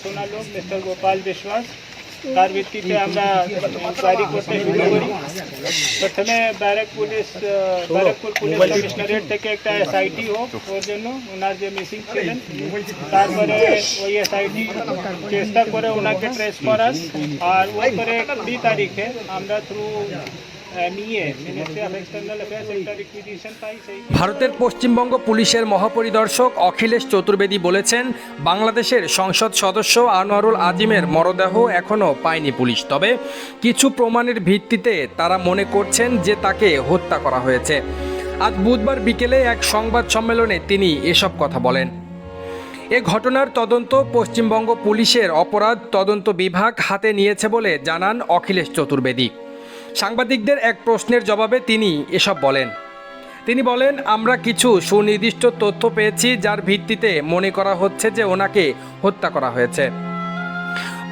সোনা লোক মিস্টার গোপাল বিশ্বাস তার ভিত্তিতে আমরা ইনকোয়ারি করতে শুরু করি। প্রথমে ব্যারাকপুর পুলিশ কমিশনারেট থেকে একটা এসআইটি হোক ওর জন্য ওনার যে মিসিং ছিলেন, তারপরে ওই এসআইটি চেষ্টা করে ওনাকে ট্রেস করার, আর ওই করে 20 তারিখে আমরা থ্রু ভারতের পশ্চিমবঙ্গ পুলিশের মহাপরিদর্শক অখিলেশ চতুর্বেদী বলেছেন, বাংলাদেশের সংসদ সদস্য আনোয়ারুল আজিমের মরদেহ এখনও পায়নি পুলিশ, তবে কিছু প্রমাণের ভিত্তিতে তারা মনে করছেন যে তাকে হত্যা করা হয়েছে। আজ বুধবার বিকেলে এক সংবাদ সম্মেলনে তিনি এসব কথা বলেন। এ ঘটনার তদন্ত পশ্চিমবঙ্গ পুলিশের অপরাধ তদন্ত বিভাগ হাতে নিয়েছে বলে জানান অখিলেশ চতুর্বেদী। সাংবাদিকদের এক প্রশ্নের জবাবে তিনি এসব বলেন। তিনি বলেন, আমরা কিছু সুনির্দিষ্ট তথ্য পেয়েছি যার ভিত্তিতে মনে করা হচ্ছে যে ওনাকে হত্যা করা হয়েছে।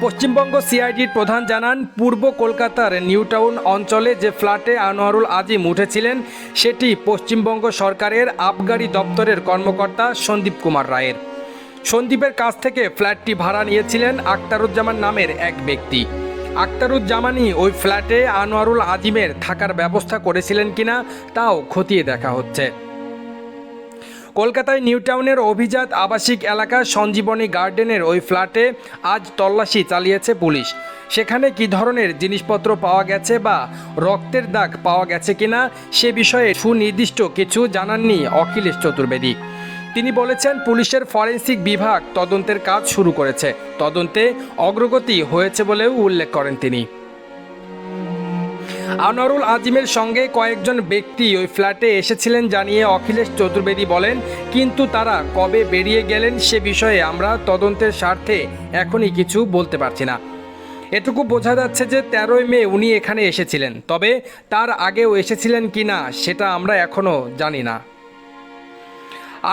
পশ্চিমবঙ্গ সিআইডির প্রধান জানান, পূর্ব কলকাতার নিউ টাউন অঞ্চলে যে ফ্ল্যাটে আনোয়ারুল আজিম উঠেছিলেন সেটি পশ্চিমবঙ্গ সরকারের আবগারি দপ্তরের কর্মকর্তা সন্দীপ কুমার রায়ের। সন্দীপের কাছ থেকে ফ্ল্যাটটি ভাড়া নিয়েছিলেন আখতারুজ্জামান নামের এক ব্যক্তি। আখতারুজ্জামানই ওই ফ্ল্যাটে আনোয়ারুল আজিমের থাকার ব্যবস্থা করেছিলেন কিনা তাও খতিয়ে দেখা হচ্ছে। কলকাতায় নিউ টাউনের অভিজাত আবাসিক এলাকা সঞ্জীবনী গার্ডেনের ওই ফ্ল্যাটে আজ তল্লাশি চালিয়েছে পুলিশ। সেখানে কী ধরনের জিনিসপত্র পাওয়া গেছে বা রক্তের দাগ পাওয়া গেছে কিনা সে বিষয়ে সুনির্দিষ্ট কিছু জানাননি অখিলেশ চতুর্বেদী। তিনি বলেছেন, পুলিশের ফরেনসিক বিভাগ তদন্তের কাজ শুরু করেছে, তদন্তে অগ্রগতি হয়েছে বলেও উল্লেখ করেন তিনি। আনোয়ারুল আজিমের সঙ্গে কয়েকজন ব্যক্তি ওই ফ্ল্যাটে এসেছিলেন জানিয়ে অখিলেশ চতুর্বেদী বলেন, কিন্তু তারা কবে বেরিয়ে গেলেন সে বিষয়ে আমরা তদন্তের স্বার্থে এখনই কিছু বলতে পারছি না। এটুকু বোঝা যাচ্ছে যে 13ই মে উনি এখানে এসেছিলেন, তবে তার আগেও এসেছিলেন কিনা সেটা আমরা এখনও জানি না।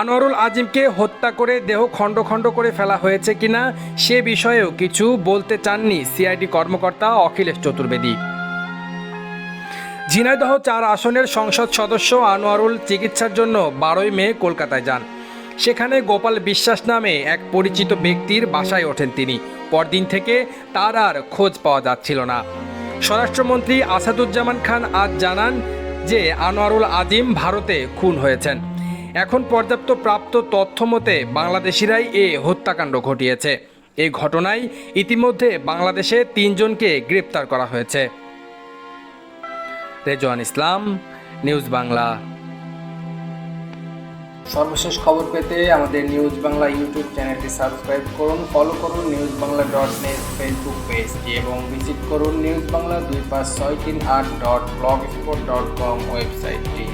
আনোয়ারুল আজিমকে হত্যা করে দেহ খণ্ড খণ্ড করে ফেলা হয়েছে কিনা সে বিষয়েও কিছু বলতে চাননি সিআইডি কর্মকর্তা অখিলেশ চতুর্বেদী। ঝিনাইদহ 4 আসনের সংসদ সদস্য আনোয়ারুল চিকিৎসার জন্য 12ই মে কলকাতায় যান। সেখানে গোপাল বিশ্বাস নামে এক পরিচিত ব্যক্তির বাসায় ওঠেন তিনি। পরদিন থেকে তার আর খোঁজ পাওয়া যাচ্ছিল না। স্বরাষ্ট্রমন্ত্রী আসাদুজ্জামান খান আজ জানান যে আনোয়ারুল আজিম ভারতে খুন হয়েছেন। এখন পর্যাপ্ত প্রাপ্ত তথ্য মতে বাংলাদেশিরাই এ হত্যাকাণ্ড ঘটিয়েছে। এই ঘটনায় ইতিমধ্যে বাংলাদেশে 3 জনকে গ্রেপ্তার করা হয়েছে। রেজওয়ান ইসলাম, নিউজ বাংলা। সর্বশেষ খবর পেতে আমাদের নিউজ বাংলা ইউটিউব চ্যানেলটি সাবস্ক্রাইব করুন, ফলো করুন newsbangla.net ফেসবুক পেজটি এবং ভিজিট করুন newsbangla2563.blogspot.com ওয়েবসাইটটি।